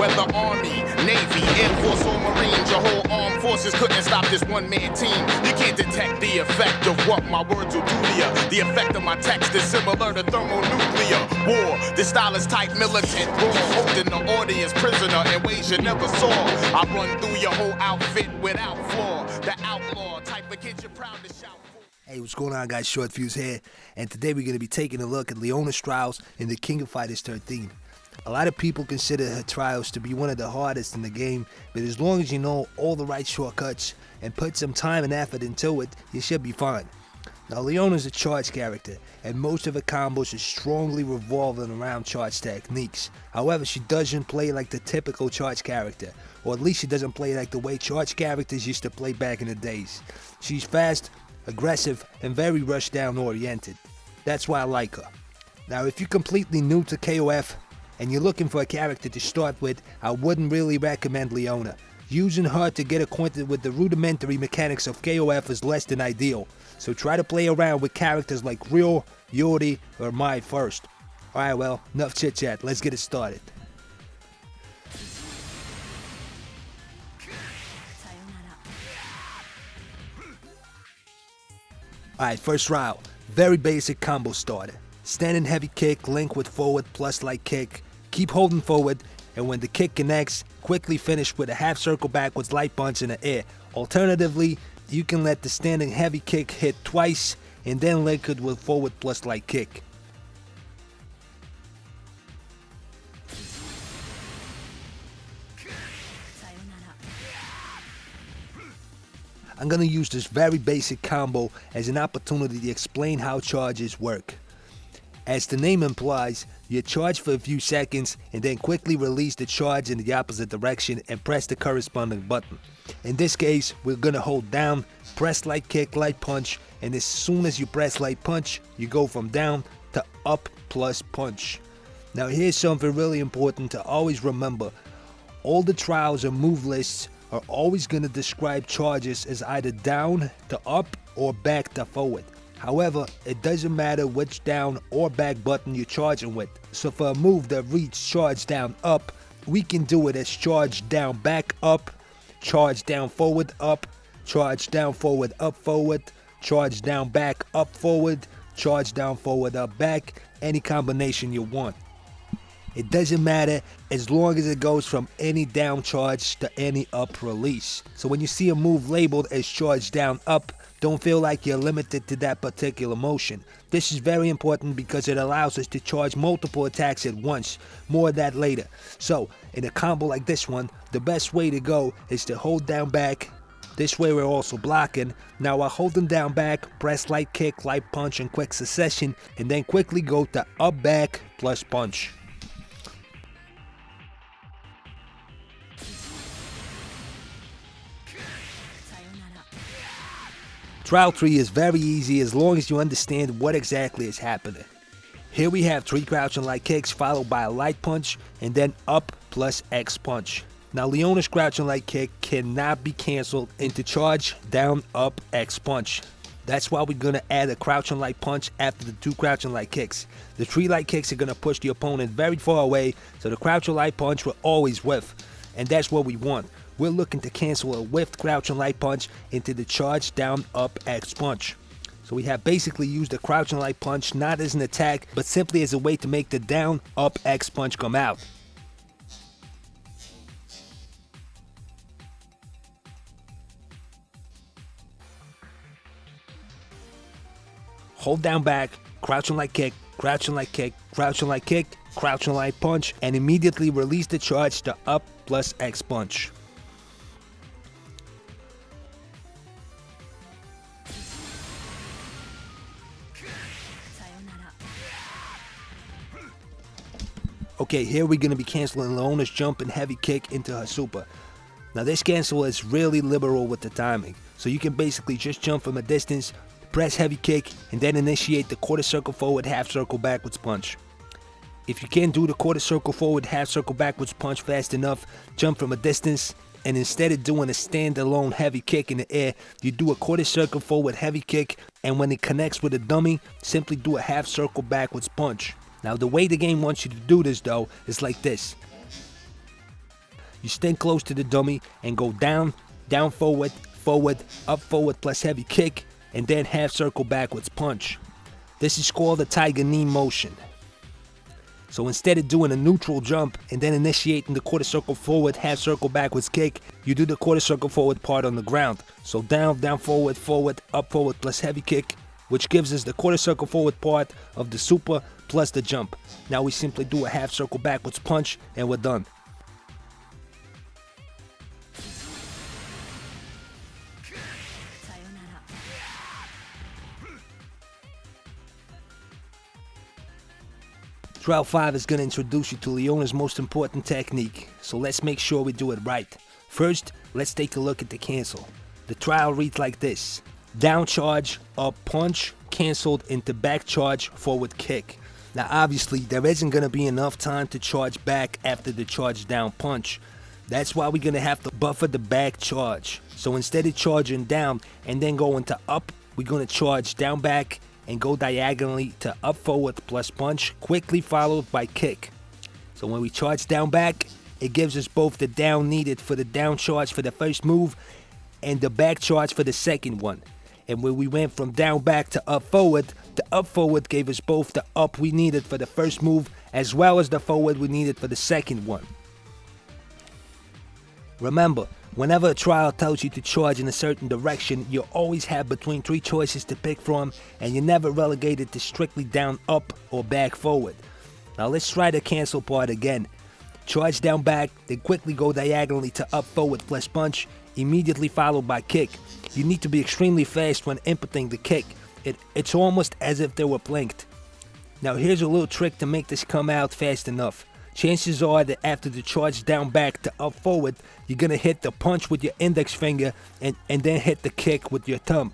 Whether Army, Navy, Air Force or Marines, your whole armed forces couldn't stop this one-man team. You can't detect the effect of what my words will do to you. The effect of my text is similar to thermonuclear war. This style is tight, militant, raw, holding the audience prisoner in ways you never saw. I run through your whole outfit without flaw. The outlaw type of kid you're proud to shout for. Hey, what's going on, guys? Short Fuse here, and today we're going to be taking a look at Leona trials in the King of Fighters 13. A lot of people consider her trials to be one of the hardest in the game, but as long as you know all the right shortcuts and put some time and effort into it, you should be fine. Now, Leona's a charge character, and most of her combos are strongly revolving around charge techniques. However, she doesn't play like the typical charge character, or at least she doesn't play like the way charge characters used to play back in the days. She's fast, aggressive, and very rushdown oriented. That's why I like her. Now, if you're completely new to KoF and you're looking for a character to start with, I wouldn't really recommend Leona. Using her to get acquainted with the rudimentary mechanics of KoF is less than ideal, so try to play around with characters like Ryo, Yori, or Mai first. Alright, well, enough chit chat, let's get it started. Alright, first round, very basic combo starter. Standing heavy kick, link with forward plus light kick. Keep holding forward, and when the kick connects, quickly finish with a half circle backwards light punch in the air. Alternatively, you can let the standing heavy kick hit twice, and then link it with forward plus light kick. I'm going to use this very basic combo as an opportunity to explain how charges work. As the name implies, you charge for a few seconds and then quickly release the charge in the opposite direction and press the corresponding button. In this case, we're going to hold down, press light kick, light punch, and as soon as you press light punch, you go from down to up plus punch. Now here's something really important to always remember. All the trials and move lists are always going to describe charges as either down to up or back to forward. However, it doesn't matter which down or back button you're charging with. So for a move that reads charge down up, we can do it as charge down back up, charge down forward up, charge down forward up forward, charge down back up forward, charge down forward up back, any combination you want. It doesn't matter as long as it goes from any down charge to any up release. So when you see a move labeled as charge down up, don't feel like you're limited to that particular motion. This is very important because it allows us to charge multiple attacks at once. More of that later. So in a combo like this one, the best way to go is to hold down back. This way we're also blocking. Now while holding down back, press light kick, light punch in quick succession, and then quickly go to up back plus punch. Trial 3 is very easy as long as you understand what exactly is happening. Here we have 3 crouching light kicks followed by a light punch and then up plus X punch. Now Leona's crouching light kick cannot be cancelled into charge down up X punch. That's why we're going to add a crouching light punch after the 2 crouching light kicks. The 3 light kicks are going to push the opponent very far away, so the crouching light punch will always whiff. And that's what we want. We're looking to cancel a whiffed crouching light punch into the charge down up X punch. So we have basically used the crouching light punch not as an attack, but simply as a way to make the down up X punch come out. Hold down back, crouching light kick, crouching light kick, crouching light kick, crouching light punch, and immediately release the charge to up plus X punch. Okay, here we're going to be canceling Leona's jump and heavy kick into her super. Now this cancel is really liberal with the timing, so you can basically just jump from a distance, press heavy kick, and then initiate the quarter circle forward, half circle backwards punch. If you can't do the quarter circle forward, half circle backwards punch fast enough, jump from a distance, and instead of doing a standalone heavy kick in the air, you do a quarter circle forward heavy kick, and when it connects with a dummy, simply do a half circle backwards punch. Now the way the game wants you to do this though is like this. You stand close to the dummy and go down, down forward, forward, up forward plus heavy kick, and then half circle backwards punch. This is called a tiger knee motion. So instead of doing a neutral jump and then initiating the quarter circle forward, half circle backwards kick, you do the quarter circle forward part on the ground. So down, down forward, forward, up forward plus heavy kick, which gives us the quarter circle forward part of the super plus the jump. Now we simply do a half circle backwards punch and we're done. Trial 5 is going to introduce you to Leona's most important technique, so let's make sure we do it right. First, let's take a look at the cancel. The trial reads like this: down charge, up punch, canceled into back charge, forward kick. Now obviously there isn't going to be enough time to charge back after the charge down punch. That's why we're going to have to buffer the back charge. So instead of charging down and then going to up, we're going to charge down back and go diagonally to up forward plus punch, quickly followed by kick. So when we charge down back, it gives us both the down needed for the down charge for the first move and the back charge for the second one. And when we went from down back to up forward, the up forward gave us both the up we needed for the first move as well as the forward we needed for the second one. Remember, whenever a trial tells you to charge in a certain direction, you always have between 3 choices to pick from, and you're never relegated to strictly down, up, or back forward. Now let's try the cancel part again. Charge down back, then quickly go diagonally to up forward plus punch, immediately followed by kick. You need to be extremely fast when inputting the kick. It's almost as if they were blinked. Now here's a little trick to make this come out fast enough. Chances are that after the charge down back to up forward, you're going to hit the punch with your index finger and then hit the kick with your thumb.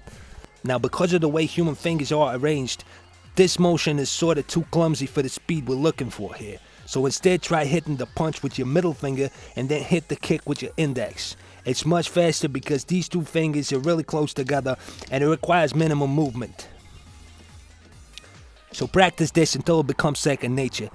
Now because of the way human fingers are arranged, this motion is sort of too clumsy for the speed we're looking for here. So instead try hitting the punch with your middle finger and then hit the kick with your index. It's much faster because these 2 fingers are really close together and it requires minimum movement. So practice this until it becomes second nature.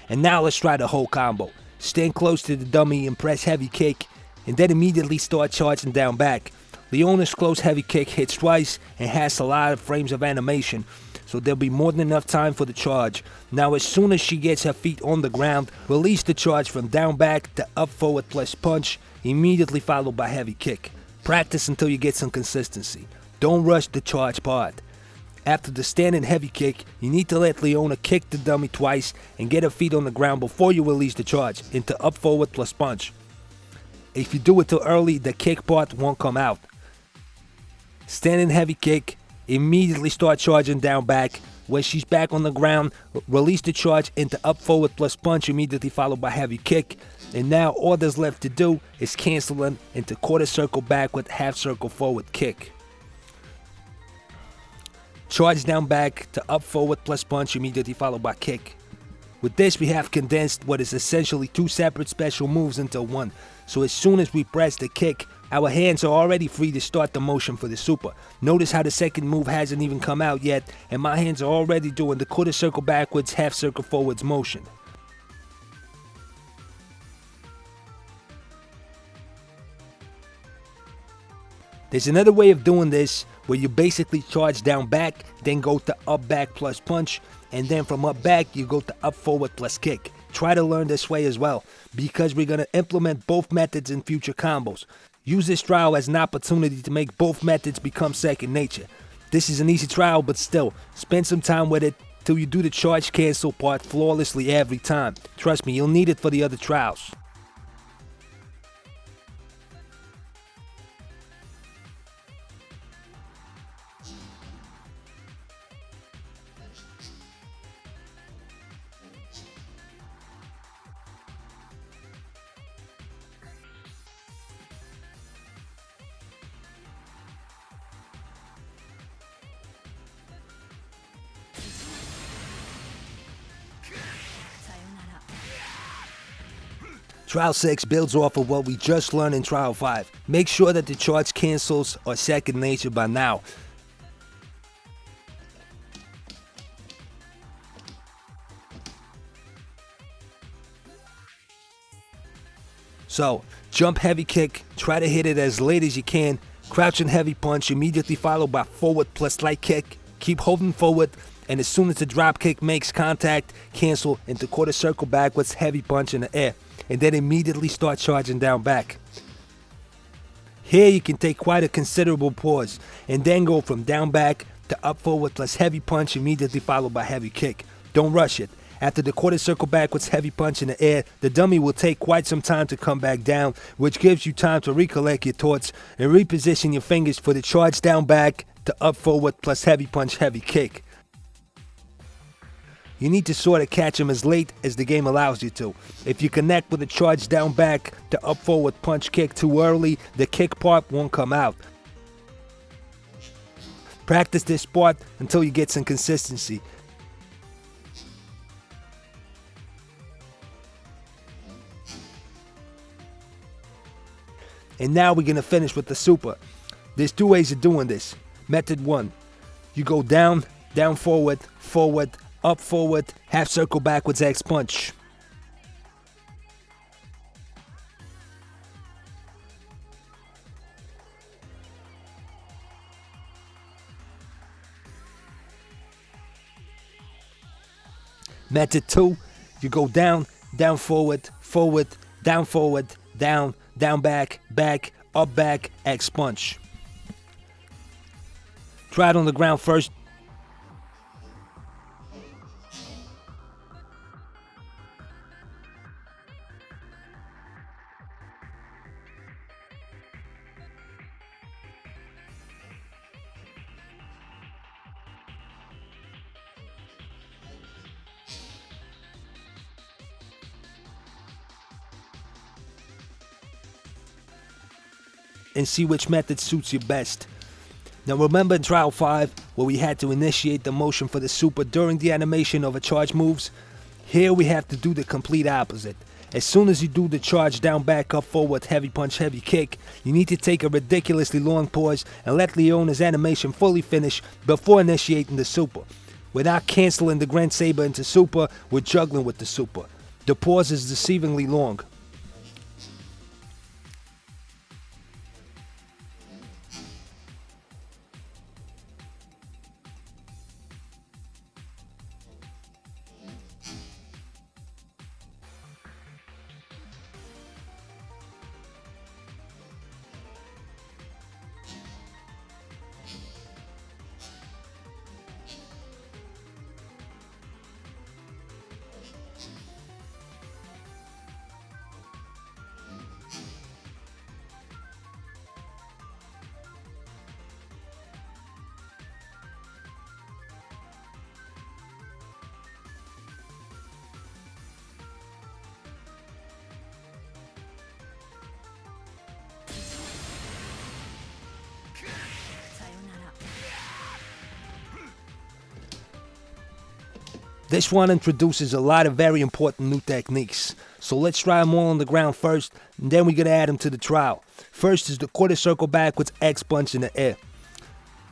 And now let's try the whole combo. Stand close to the dummy and press heavy kick, and then immediately start charging down back. Leona's close heavy kick hits twice and has a lot of frames of animation, so there'll be more than enough time for the charge. Now as soon as she gets her feet on the ground, release the charge from down back to up forward plus punch, immediately followed by heavy kick. Practice until you get some consistency. Don't rush the charge part. After the standing heavy kick, you need to let Leona kick the dummy twice and get her feet on the ground before you release the charge into up forward plus punch. If you do it too early, the kick part won't come out. Standing heavy kick, immediately start charging down back. When she's back on the ground, release the charge into up forward plus punch, immediately followed by heavy kick. And now all there's left to do is canceling into quarter circle backward, half circle forward kick. Charge down back to up forward plus punch, immediately followed by kick. With this, we have condensed what is essentially 2 separate special moves into one. So as soon as we press the kick, our hands are already free to start the motion for the super. Notice how the second move hasn't even come out yet, and my hands are already doing the quarter circle backwards, half circle forwards motion. There's another way of doing this where you basically charge down back, then go to up back plus punch, and then from up back you go to up forward plus kick. Try to learn this way as well, because we're going to implement both methods in future combos. Use this trial as an opportunity to make both methods become second nature. This is an easy trial, but still, spend some time with it till you do the charge cancel part flawlessly every time. Trust me, you'll need it for the other trials. Trial 6 builds off of what we just learned in Trial 5. Make sure that the charge cancels are second nature by now. So, jump heavy kick, try to hit it as late as you can, crouch and heavy punch, immediately followed by forward plus light kick. Keep holding forward, and as soon as the drop kick makes contact, cancel into quarter circle backwards, heavy punch in the air, and then immediately start charging down back. Here you can take quite a considerable pause, and then go from down back to up forward plus heavy punch, immediately followed by heavy kick. Don't rush it. After the quarter circle backwards heavy punch in the air, the dummy will take quite some time to come back down, which gives you time to recollect your thoughts and reposition your fingers for the charge down back to up forward plus heavy punch heavy kick. You need to sort of catch him as late as the game allows you to. If you connect with a charge down back to up forward punch kick too early, the kick part won't come out. Practice this part until you get some consistency. And now we're going to finish with the super. There's two ways of doing this. Method 1. You go down, down forward, forward, up forward, half circle backwards X punch. Method 2. You go down, down forward, forward, down forward, down, down back, back, up back, X punch. Try it on the ground first. And see which method suits you best. Now remember in Trial 5 where we had to initiate the motion for the super during the animation of a charge moves? Here we have to do the complete opposite. As soon as you do the charge down back up forward heavy punch heavy kick, you need to take a ridiculously long pause and let Leona's animation fully finish before initiating the super. We're not canceling the Grand Saber into super, we're juggling with the super. The pause is deceivingly long. This one introduces a lot of very important new techniques. So let's try them all on the ground first, and then we're going to add them to the trial. First is the quarter circle backwards X punch in the air.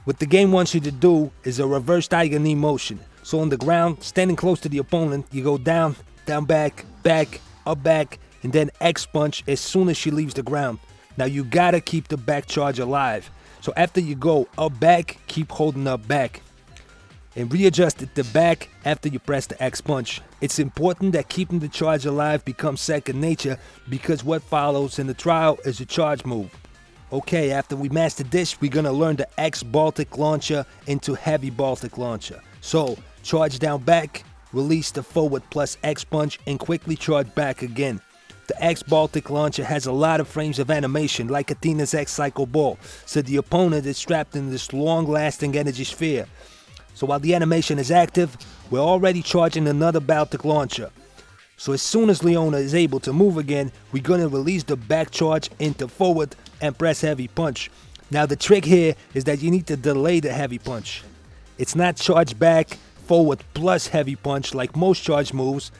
What the game wants you to do is a reverse tiger knee motion. So on the ground, standing close to the opponent, you go down, down back, back, up back, and then X punch as soon as she leaves the ground. Now you gotta keep the back charge alive. So after you go up back, keep holding up back. And readjust it to back after you press the X punch. It's important that keeping the charge alive becomes second nature because what follows in the trial is a charge move. Okay, after we master this, we're gonna learn the X Baltic launcher into heavy Baltic launcher. So, charge down back, release the forward plus X punch, and quickly charge back again. The X Baltic launcher has a lot of frames of animation like Athena's X Cycle Ball, so the opponent is trapped in this long-lasting energy sphere. So while the animation is active, we're already charging another Baltic launcher. So as soon as Leona is able to move again, we're going to release the back charge into forward and press heavy punch. Now the trick here is that you need to delay the heavy punch. It's not charge back, forward plus heavy punch like most charge moves.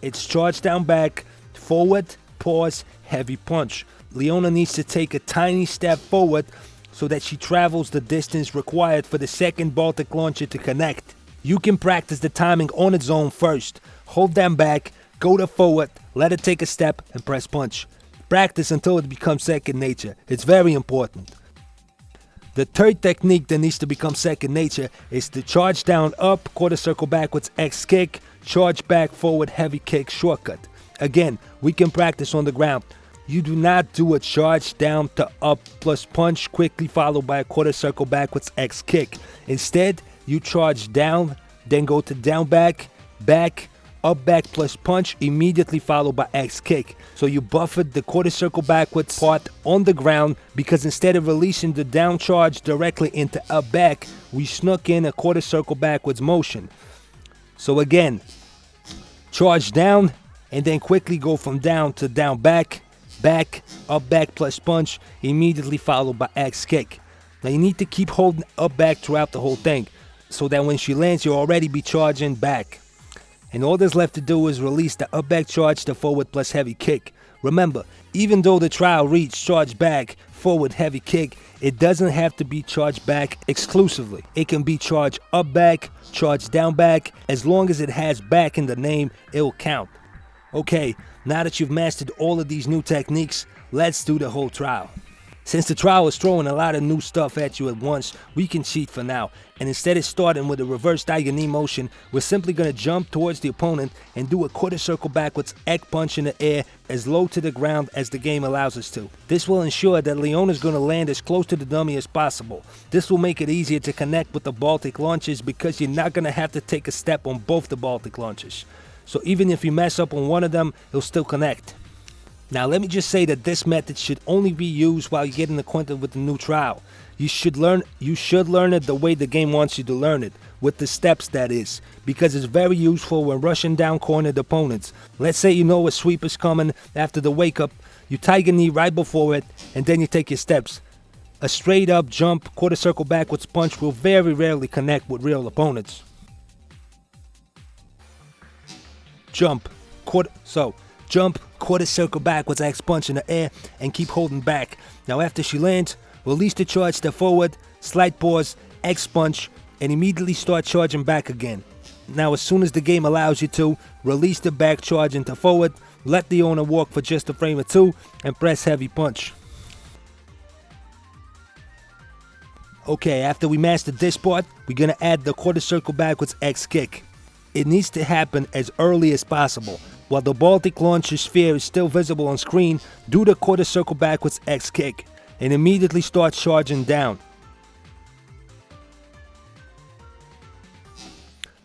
It's charge down back, forward, pause, heavy punch. Leona needs to take a tiny step forward so that she travels the distance required for the second Baltic launcher to connect. You can practice the timing on its own first. Hold them back, go to forward, let it take a step, and press punch. Practice until it becomes second nature. It's very important. The third technique that needs to become second nature is the charge down up, quarter circle backwards X kick, charge back forward heavy kick shortcut. Again, we can practice on the ground. You do not do a charge down to up plus punch quickly followed by a quarter circle backwards X kick. Instead, you charge down, then go to down back, back, up back plus punch, immediately followed by X kick. So you buffered the quarter circle backwards part on the ground because instead of releasing the down charge directly into up back, we snuck in a quarter circle backwards motion. So again, charge down and then quickly go from down to down back, back, up back plus punch, immediately followed by X kick. Now you need to keep holding up back throughout the whole thing so that when she lands, you'll already be charging back. And all that's left to do is release the up back charge to forward plus heavy kick. Remember, even though the trial reads charge back, forward heavy kick, it doesn't have to be charge back exclusively. It can be charge up back, charge down back. As long as it has back in the name, it'll count. Okay, now that you've mastered all of these new techniques, let's do the whole trial. Since the trial is throwing a lot of new stuff at you at once, we can cheat for now. And instead of starting with a reverse Tiger knee motion, we're simply going to jump towards the opponent and do a quarter circle backwards egg punch in the air as low to the ground as the game allows us to. This will ensure that Leona is going to land as close to the dummy as possible. This will make it easier to connect with the Baltic launches because you're not going to have to take a step on both the Baltic launches. So even if you mess up on one of them, it'll still connect. Now let me just say that this method should only be used while you're getting acquainted with the new trial. You should learn it the way the game wants you to learn it, with the steps that is, because it's very useful when rushing down cornered opponents. Let's say you know a sweep is coming after the wake up, you tiger knee right before it, and then you take your steps. A straight up jump, quarter circle backwards punch will very rarely connect with real opponents. Jump, quarter circle backwards X punch in the air and keep holding back. Now after she lands, release the charge to forward, slight pause, X punch, and immediately start charging back again. Now as soon as the game allows you to, release the back charge into forward, let the owner walk for just a frame or two, and press heavy punch. Okay, after we mastered this part, we're gonna add the quarter circle backwards X kick. It needs to happen as early as possible. While the Baltic launcher sphere is still visible on screen, do the quarter circle backwards X kick and immediately start charging down.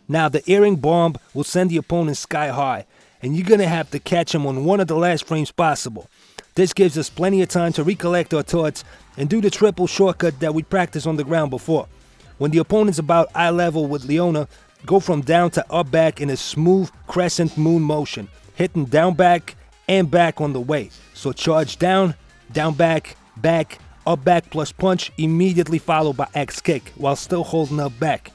Now the earring bomb will send the opponent sky high, and you're gonna have to catch him on one of the last frames possible. This gives us plenty of time to recollect our thoughts and do the triple shortcut that we practiced on the ground before. When the opponent's about eye level with Leona, go from down to up back in a smooth crescent moon motion, hitting down back and back on the way. So charge down, down back, back, up back plus punch, immediately followed by X kick while still holding up back.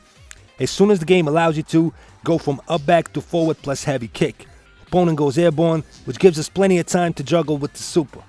As soon as the game allows you to, go from up back to forward plus heavy kick. Opponent goes airborne, which gives us plenty of time to juggle with the super.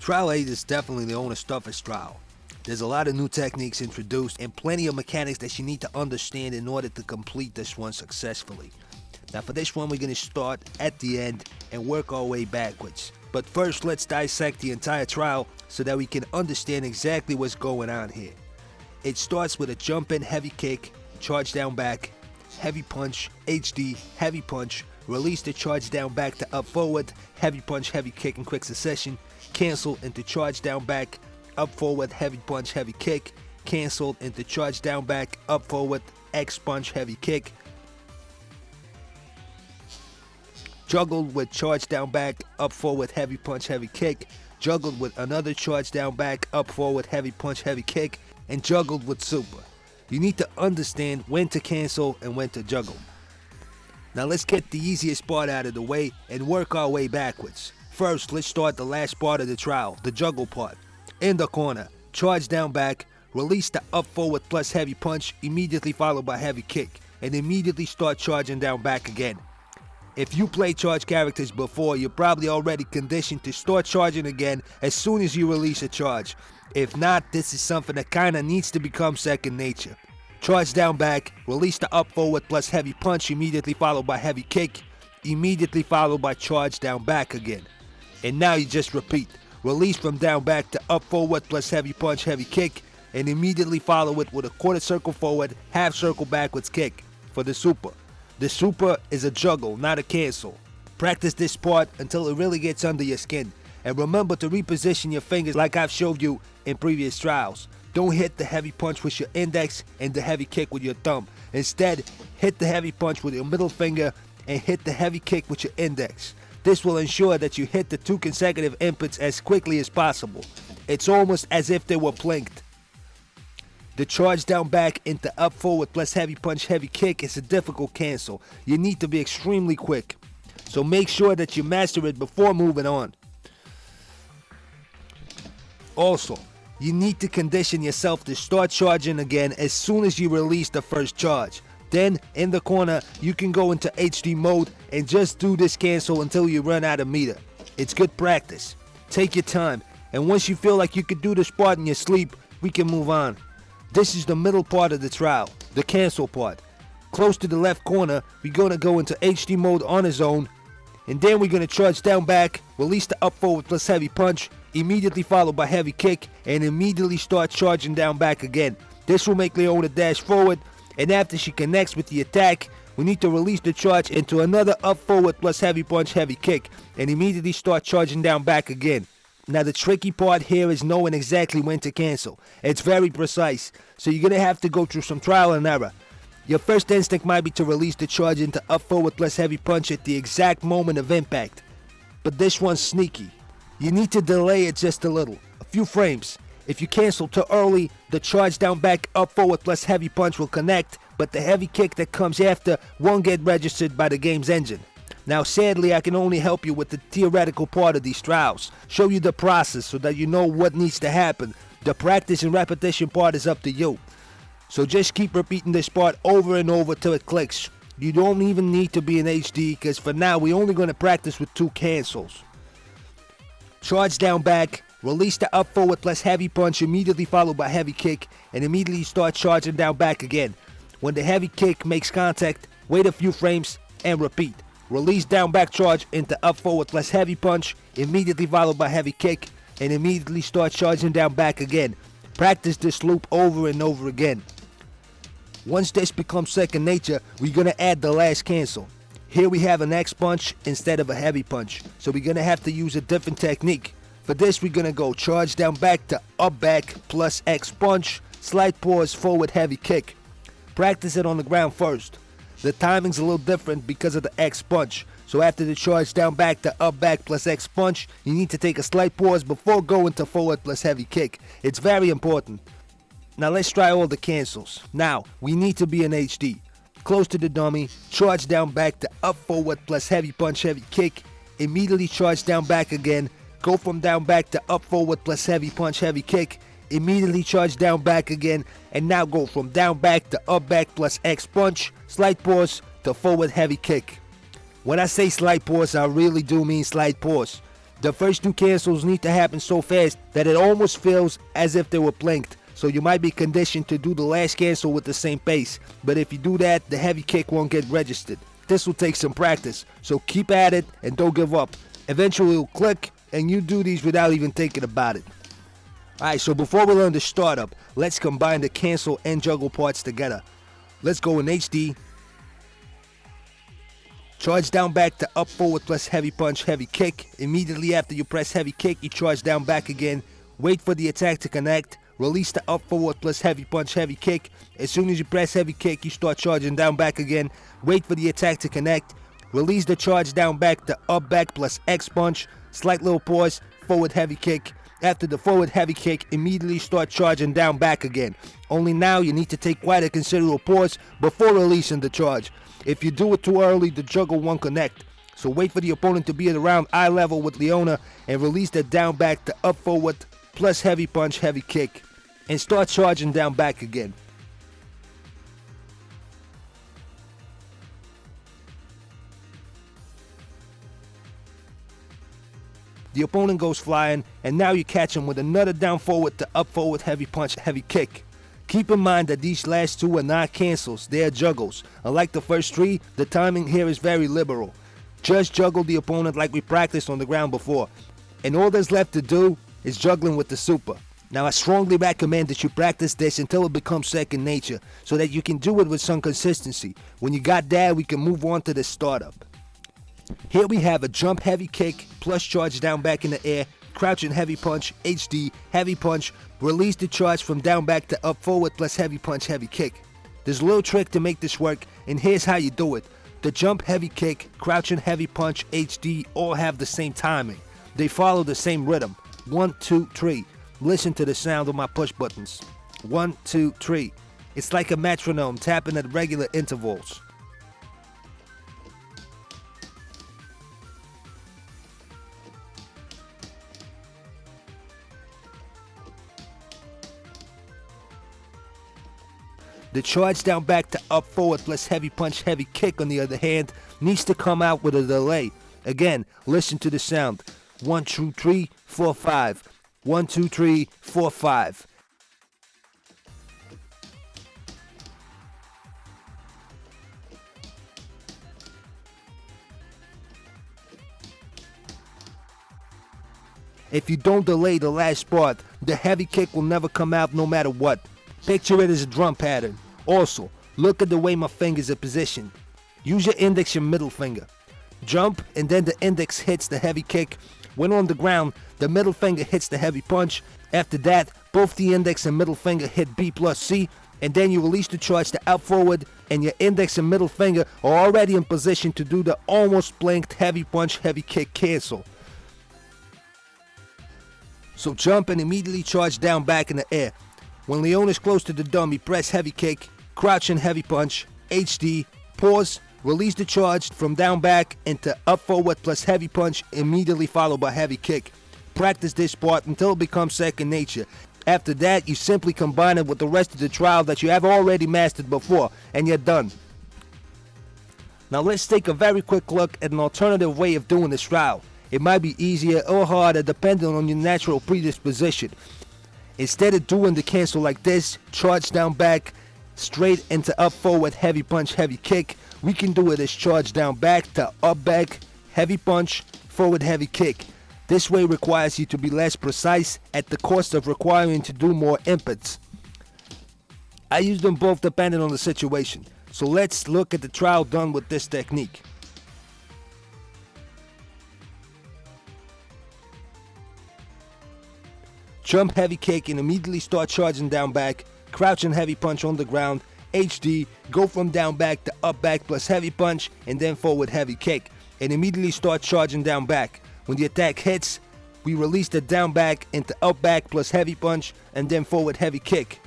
Trial 8 is definitely the owner's toughest trial. There's a lot of new techniques introduced and plenty of mechanics that you need to understand in order to complete this one successfully. Now for this one, we're going to start at the end and work our way backwards. But first, let's dissect the entire trial so that we can understand exactly what's going on here. It starts with a jump in heavy kick, charge down back, heavy punch, HD, heavy punch, release the charge down back to up forward, heavy punch, heavy kick in quick succession, cancel into charge down back, up forward, heavy punch, heavy kick, canceled into charge down back, up forward, X punch, heavy kick, juggled with charge down back, up forward, heavy punch, heavy kick, juggled with another charge down back, up forward, heavy punch, heavy kick, and juggled with super. You need to understand when to cancel and when to juggle. Now let's get the easiest part out of the way and work our way backwards. First, let's start the last part of the trial, the juggle part. In the corner, charge down back, release the up forward plus heavy punch, immediately followed by heavy kick, and immediately start charging down back again. If you play charge characters before, you're probably already conditioned to start charging again as soon as you release a charge. If not, this is something that kinda needs to become second nature. Charge down back, release the up forward plus heavy punch, immediately followed by heavy kick, immediately followed by charge down back again. And now you just repeat. Release from down back to up forward plus heavy punch, heavy kick, and immediately follow it with a quarter circle forward, half circle backwards kick for the super. The super is a juggle, not a cancel. Practice this part until it really gets under your skin. And remember to reposition your fingers like I've showed you in previous trials. Don't hit the heavy punch with your index and the heavy kick with your thumb. Instead, hit the heavy punch with your middle finger and hit the heavy kick with your index. This will ensure that you hit the 2 consecutive inputs as quickly as possible. It's almost as if they were plinked. The charge down back into up forward plus heavy punch, heavy kick is a difficult cancel. You need to be extremely quick. So make sure that you master it before moving on. Also, you need to condition yourself to start charging again as soon as you release the first charge. Then, in the corner, you can go into HD mode and just do this cancel until you run out of meter. It's good practice. Take your time, and once you feel like you could do this part in your sleep, we can move on. This is the middle part of the trial, the cancel part. Close to the left corner, we're gonna go into HD mode on his own, and then we're gonna charge down back, release the up forward plus heavy punch, immediately followed by heavy kick, and immediately start charging down back again. This will make Leona dash forward, and after she connects with the attack, we need to release the charge into another up forward plus heavy punch, heavy kick, and immediately start charging down back again. Now the tricky part here is knowing exactly when to cancel. It's very precise, so you're gonna have to go through some trial and error. Your first instinct might be to release the charge into up forward plus heavy punch at the exact moment of impact, but this one's sneaky. You need to delay it just a little, a few frames. If you cancel too early, the charge down back up forward plus heavy punch will connect, but the heavy kick that comes after won't get registered by the game's engine. Now sadly, I can only help you with the theoretical part of these trials, show you the process so that you know what needs to happen. The practice and repetition part is up to you. So just keep repeating this part over and over till it clicks. You don't even need to be in HD, because for now we're only going to practice with 2 cancels. Charge down back, release the up forward plus heavy punch, immediately followed by heavy kick, and immediately start charging down back again. When the heavy kick makes contact, wait a few frames and repeat. Release down back charge into up forward plus heavy punch, immediately followed by heavy kick, and immediately start charging down back again. Practice this loop over and over again. Once this becomes second nature, we're going to add the last cancel. Here we have an X punch instead of a heavy punch, so we're going to have to use a different technique. For this, we're going to go charge down back to up back plus X punch, slight pause, forward heavy kick. Practice it on the ground first. The timing's a little different because of the X punch. So after the charge down back to up back plus X punch, you need to take a slight pause before going to forward plus heavy kick. It's very important. Now let's try all the cancels. Now, we need to be in HD. Close to the dummy, charge down back to up forward plus heavy punch, heavy kick. Immediately charge down back again. Go from down back to up forward plus heavy punch, heavy kick. Immediately charge down back again, and now go from down back to up back plus X punch, slight pause to forward heavy kick. When I say slight pause, I really do mean slight pause. The first 2 cancels need to happen so fast that it almost feels as if they were blinked, so you might be conditioned to do the last cancel with the same pace, but if you do that, the heavy kick won't get registered. This will take some practice, so keep at it and don't give up. Eventually it'll click, and you do these without even thinking about it. Alright, so before we learn the startup, let's combine the cancel and juggle parts together. Let's go in HD. Charge down back to up forward plus heavy punch, heavy kick. Immediately after you press heavy kick, you charge down back again. Wait for the attack to connect. Release the up forward plus heavy punch, heavy kick. As soon as you press heavy kick, you start charging down back again. Wait for the attack to connect. Release the charge down back to up back plus X punch. Slight little pause, forward heavy kick. After the forward heavy kick, immediately start charging down back again. Only now you need to take quite a considerable pause before releasing the charge. If you do it too early, the juggle won't connect. So wait for the opponent to be at around eye level with Leona and release that down back to up forward plus heavy punch, heavy kick. And start charging down back again. The opponent goes flying, and now you catch him with another down forward to up forward heavy punch, heavy kick. Keep in mind that these last two are not cancels, they are juggles. Unlike the first three, the timing here is very liberal. Just juggle the opponent like we practiced on the ground before. And all there's left to do is juggling with the super. Now I strongly recommend that you practice this until it becomes second nature, so that you can do it with some consistency. When you got that, we can move on to the startup. Here we have a jump heavy kick plus charge down back in the air, crouching heavy punch, HD, heavy punch, release the charge from down back to up forward plus heavy punch, heavy kick. There's a little trick to make this work, and here's how you do it. The jump heavy kick, crouching heavy punch, HD all have the same timing. They follow the same rhythm. 1, 2, 3. Listen to the sound of my push buttons. 1, 2, 3. It's like a metronome tapping at regular intervals. The charge down back to up forward plus heavy punch, heavy kick, on the other hand, needs to come out with a delay. Again, listen to the sound. 1, 2, 3, 4, 5. 1, 2, 3, 4, 5. If you don't delay the last part, the heavy kick will never come out no matter what. Picture it as a drum pattern. Also, look at the way my fingers are positioned. Use your index and middle finger. Jump, and then the index hits the heavy kick. When on the ground, the middle finger hits the heavy punch. After that, both the index and middle finger hit B plus C, and then you release the charge to out forward, and your index and middle finger are already in position to do the almost blanked heavy punch, heavy kick cancel. So jump and immediately charge down back in the air. When Leona is close to the dummy, press heavy kick, crouch and heavy punch, HD, pause, release the charge from down back into up forward plus heavy punch, immediately followed by heavy kick. Practice this part until it becomes second nature. After that, you simply combine it with the rest of the trial that you have already mastered before, and you're done. Now let's take a very quick look at an alternative way of doing this trial. It might be easier or harder depending on your natural predisposition. Instead of doing the cancel like this, charge down back, straight into up forward heavy punch, heavy kick, we can do it as charge down back to up back, heavy punch, forward heavy kick. This way requires you to be less precise at the cost of requiring to do more inputs. I use them both depending on the situation. So let's look at the trial done with this technique. Jump heavy kick and immediately start charging down back, crouch and heavy punch on the ground, HD, go from down back to up back plus heavy punch, and then forward heavy kick, and immediately start charging down back. When the attack hits, we release the down back into up back plus heavy punch, and then forward heavy kick,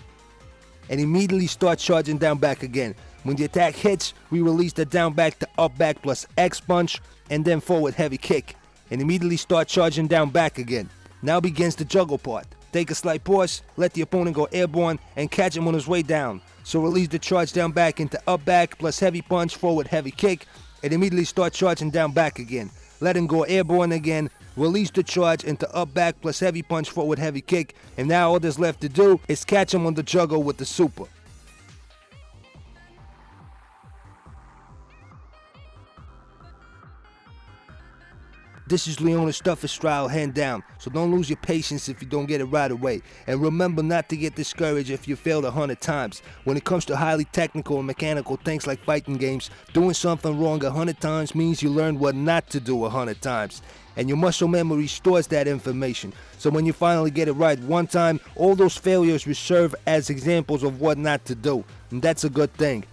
and immediately start charging down back again. When the attack hits, we release the down back to up back plus X punch, and then forward heavy kick, and immediately start charging down back again. Now begins the juggle part. Take a slight pause, let the opponent go airborne, and catch him on his way down. So release the charge down back into up back plus heavy punch, forward heavy kick, and immediately start charging down back again. Let him go airborne again, release the charge into up back plus heavy punch, forward heavy kick, and now all there's left to do is catch him on the juggle with the super. This is Leona's toughest trial, hand down, so don't lose your patience if you don't get it right away. And remember not to get discouraged if you failed 100 times. When it comes to highly technical and mechanical things like fighting games, doing something wrong 100 times means you learned what not to do 100 times. And your muscle memory stores that information. So when you finally get it right one time, all those failures will serve as examples of what not to do. And that's a good thing.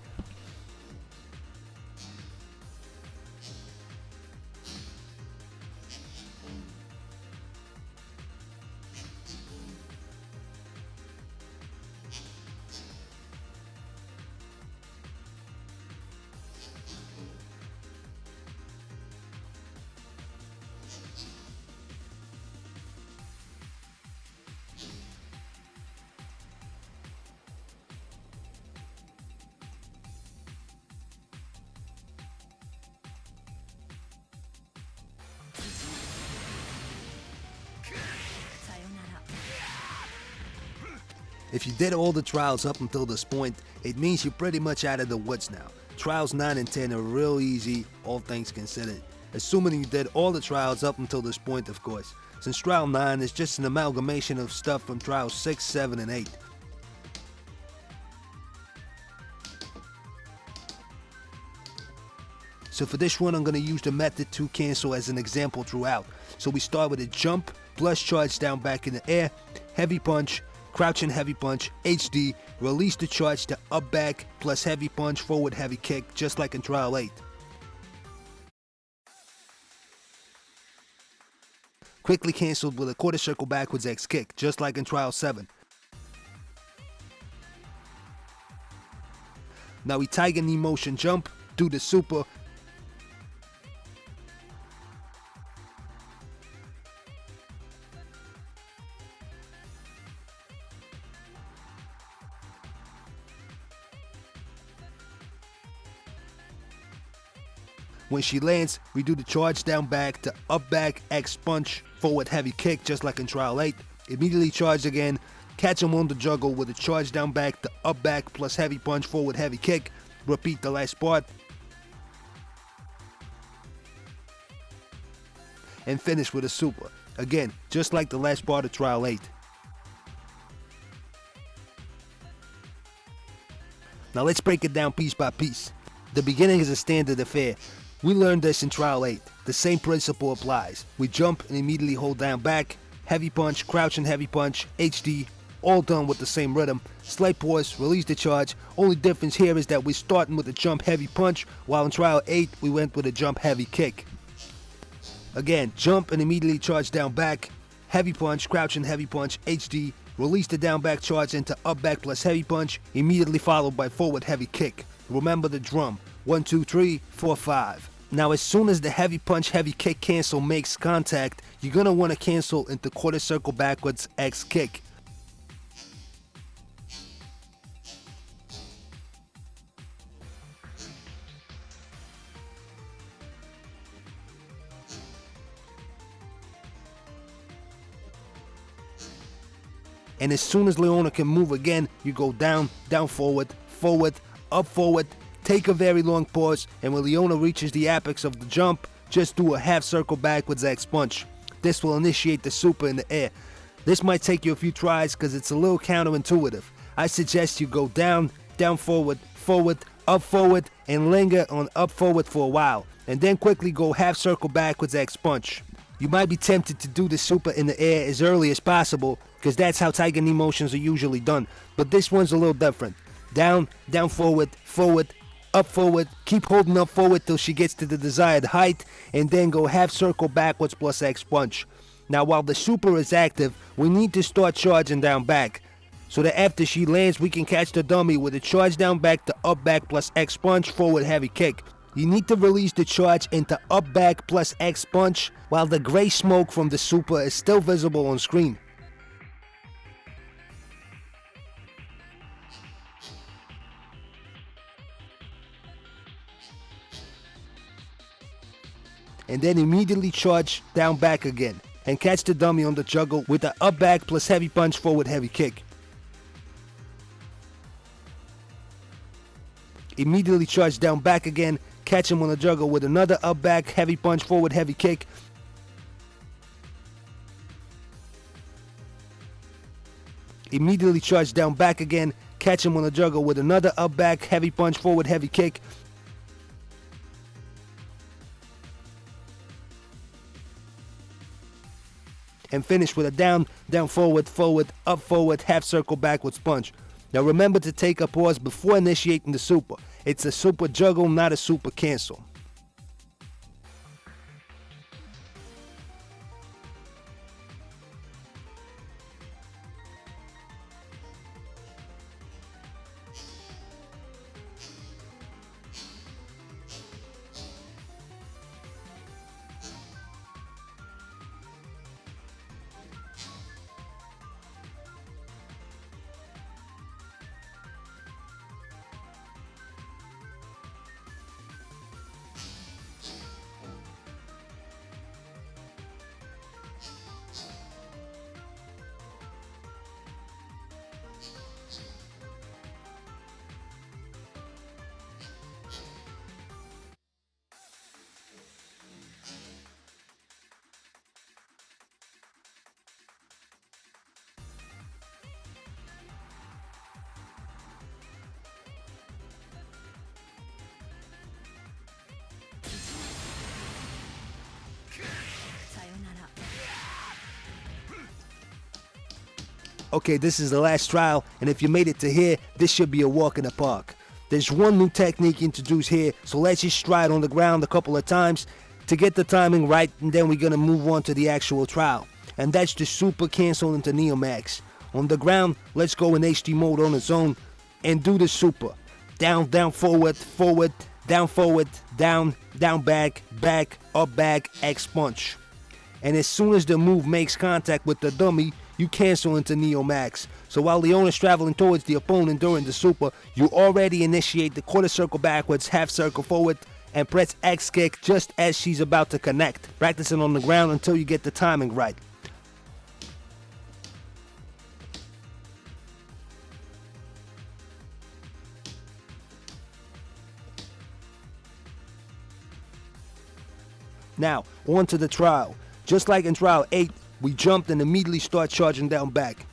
If you did all the trials up until this point, it means you're pretty much out of the woods now. Trials 9 and 10 are real easy, all things considered. Assuming you did all the trials up until this point, of course, since trial 9 is just an amalgamation of stuff from trials 6, 7, and 8. So for this one, I'm going to use the method to cancel as an example throughout. So we start with a jump, plus charge down back in the air, heavy punch, crouch and heavy punch, HD, release the charge to up back, plus heavy punch, forward heavy kick, just like in trial 8. Quickly canceled with a quarter circle backwards X kick, just like in trial 7. Now we tiger knee motion jump, do the super, when she lands, we do the charge down back to up back X punch, forward heavy kick, just like in trial 8. Immediately charge again, catch him on the juggle with a charge down back to up back plus heavy punch, forward heavy kick. Repeat the last part. And finish with a super. Again, just like the last part of trial 8. Now let's break it down piece by piece. The beginning is a standard affair. We learned this in trial 8. The same principle applies. We jump and immediately hold down back, heavy punch, crouch and heavy punch, HD, all done with the same rhythm. Slight pause, release the charge. Only difference here is that we're starting with a jump heavy punch, while in trial 8 we went with a jump heavy kick. Again, jump and immediately charge down back, heavy punch, crouch and heavy punch, HD, release the down back charge into up back plus heavy punch, immediately followed by forward heavy kick. Remember the drum, 1, 2, 3, 4, 5. Now as soon as the heavy punch heavy kick cancel makes contact, you're gonna want to cancel into quarter circle backwards X kick. And as soon as Leona can move again, you go down, down forward, forward, up forward, take a very long pause, and when Leona reaches the apex of the jump, just do a half circle backwards X punch. This will initiate the super in the air. This might take you a few tries because it's a little counterintuitive. I suggest you go down, down forward, forward, and linger on up forward for a while, and then quickly go half circle backwards X punch. You might be tempted to do the super in the air as early as possible, because that's how tiger knee motions are usually done, but this one's a little different. Down, down forward, up forward, keep holding up forward till she gets to the desired height, and then go half circle backwards plus X punch. Now while the super is active, we need to start charging down back, so that after she lands we can catch the dummy with a charge down back to up back plus X punch, forward heavy kick. You need to release the charge into up back plus X punch while the gray smoke from the super is still visible on screen. And then immediately charge down back again and catch the dummy on the juggle with the up back plus heavy punch, forward heavy kick. Immediately charge down back again, catch him on the juggle with another up back heavy punch, forward heavy kick. Immediately charge down back again. Catch him on the juggle with another up back, heavy punch, forward, heavy kick. And finish with a down, forward, up forward, half circle backwards punch. Now remember to take a pause before initiating the super. It's a super juggle, not a super cancel. Okay, this is the last trial, and if you made it to here, this should be a walk in the park. There's one new technique introduced here, so let's just try it on the ground a couple of times to get the timing right, and then we're gonna move on to the actual trial. And that's the super cancel into Neomax. On the ground, let's go in HD mode on its own and do the super. Down, forward, down, forward, down, back, up, back, X punch. And as soon as the move makes contact with the dummy, you cancel into Neomax. So while Leona's traveling towards the opponent during the super, you already initiate the quarter circle backwards, half circle forward, and press X kick just as she's about to connect. Practicing on the ground until you get the timing right. Now, on to the trial. Just like in trial 8, we jumped and immediately start charging down back.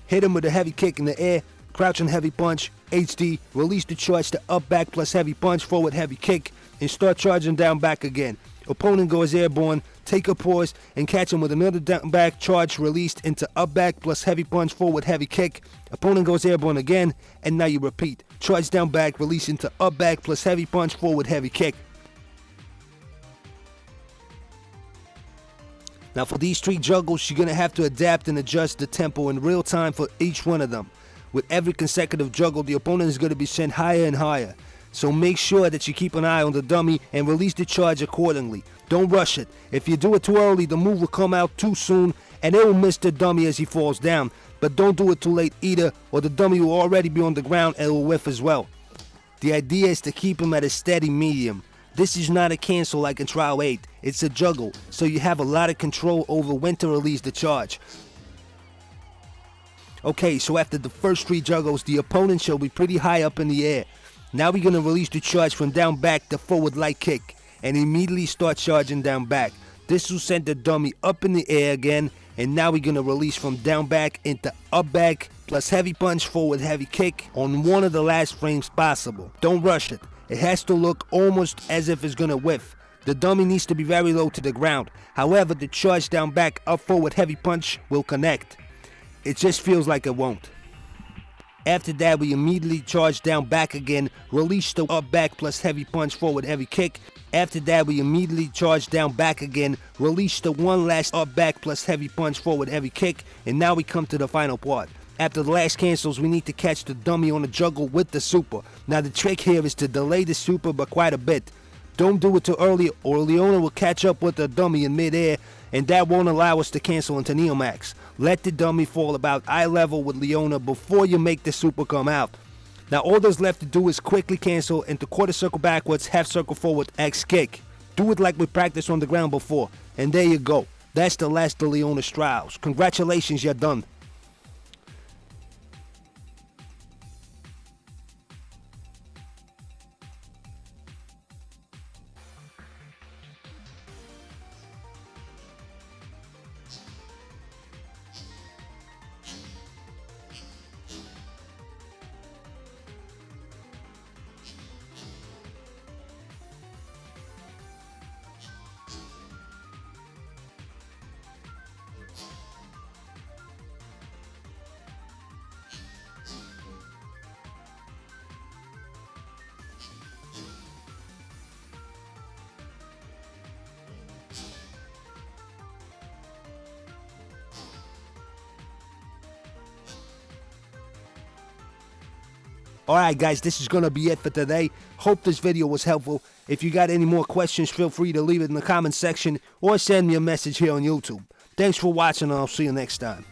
Hit him with a heavy kick in the air, crouching heavy punch, HD, release the charge to up back plus heavy punch, forward heavy kick, and start charging down back again. Opponent goes airborne, take a pause, and catch him with another down back charge released into up back plus heavy punch, forward heavy kick. Opponent goes airborne again, and now you repeat. Charge down back, release into up back plus heavy punch, forward heavy kick. Now for these 3 juggles, you're going to have to adapt and adjust the tempo in real time for each one of them. With every consecutive juggle, the opponent is going to be sent higher and higher. So make sure that you keep an eye on the dummy and release the charge accordingly. Don't rush it. If you do it too early, the move will come out too soon and it will miss the dummy as he falls down. But don't do it too late either, or the dummy will already be on the ground and will whiff as well. The idea is to keep him at a steady medium. This is not a cancel like in trial 8, it's a juggle, so you have a lot of control over when to release the charge. Okay, so after the first 3 juggles, the opponent shall be pretty high up in the air. Now we're going to release the charge from down back to forward light kick, and immediately start charging down back. This will send the dummy up in the air again, and now we're going to release from down back into up back, plus heavy punch, forward heavy kick on one of the last frames possible. Don't rush it. It has to look almost as if it's gonna whiff. The dummy needs to be very low to the ground. However, the charge down back, up forward heavy punch will connect. It just feels like it won't. After that, we immediately charge down back again, release the up back plus heavy punch, forward heavy kick. After that, we immediately charge down back again, release the one last up back plus heavy punch, forward heavy kick, and now we come to the final part. After the last cancels, we need to catch the dummy on the juggle with the super. Now the trick here is to delay the super by quite a bit. Don't do it too early or Leona will catch up with the dummy in midair, and that won't allow us to cancel into Neomax. Let the dummy fall about eye level with Leona before you make the super come out. Now all there's left to do is quickly cancel into quarter circle backwards, half circle forward, X kick. Do it like we practiced on the ground before, and there you go. That's the last of Leona's trials. Congratulations, you're done. Alright guys, this is going to be it for today. Hope this video was helpful. If you got any more questions, feel free to leave it in the comment section or send me a message here on YouTube. Thanks for watching and I'll see you next time.